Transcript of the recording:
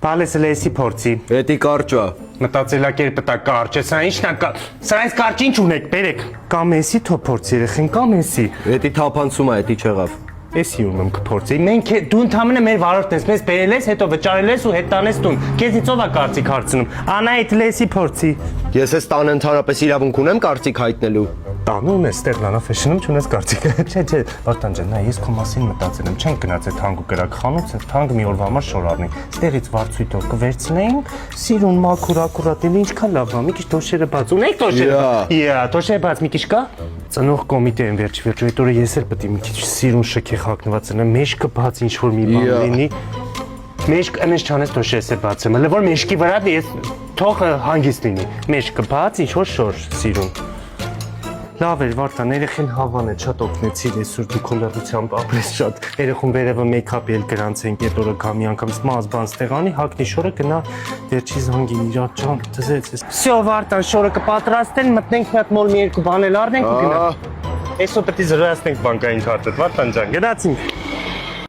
Բալես լեսի փորձի։ Էդի կարճա։ Մտածելակերպը տա կարճ է, սա ինչն է, սա այս կարճ ինչ ունեք, բերեք։ Կամ էսի թո փորձի երեխեն, կամ էսի։ Էդի թափանցում է, էդի չեղավ։ Էսի ունեմ կփորձի։ Մենք դու ընդամենը մեր վարորդն ես, մեզ բերել ես, հետո վճարել ես ու հետ տանես տուն։ Քեզից ով է կարծիք հարցնում։ Անա այդ լեսի փորձի։ Ես էս տան ընդհանրապես իրավունք ունեմ կարծիք հայտնելու։ Տանում ես Ստերլանա ֆեշնում չունես կարծիք։ Չէ, Վարդան ջան, նա ես քո մասին մտածել եմ, չենք գնաց այդ թանկ ու կրակ խանութ, այդ թանկ մի օրվա համար շոր առնի։ Ստեղից վարձույթով կվերցնենք, սիրուն մաքուր ակուրատին ինչքան լավ է, մի քիչ դոշերը բաց։ Ունեք դոշերը։ Դոշերը բաց մի քիչ կա։ Ծնող կոմիտե են վերջ այդ օրը ես էլ պետք է մի քիչ սիրուն շքեղ հագնված լինեմ, մեջքը բաց ինչ որ մի բան լինի։ Մեջք այնպես չանես դոշերս է բացեմ, հələ որ մեջքի վրա ես թող հանգիստ լինի։ Մեջքը բաց ինչ որ շոր սիրուն։ Լավ էր, Վարդան, երեխեն հավան է, շատ օգնեցիր այսօր դու քո լրությամբ ապրես շատ։ Երեխուն վերևը մեյքափի էլ գրանցենք այդ օրը գամի անգամ մազ բան ստեղանի, հագնի շորը գնա վերջի զանգին իր ջան, դզեց։ Всё, Վարդան, շորը կպատրաստեն, մտնենք մի հատ մոլ մի երկու բան էլ առնենք ու գնա։ Այսօր պետք է զրահացնենք բանկային քարտը, Վարդան ջան, գնացինք։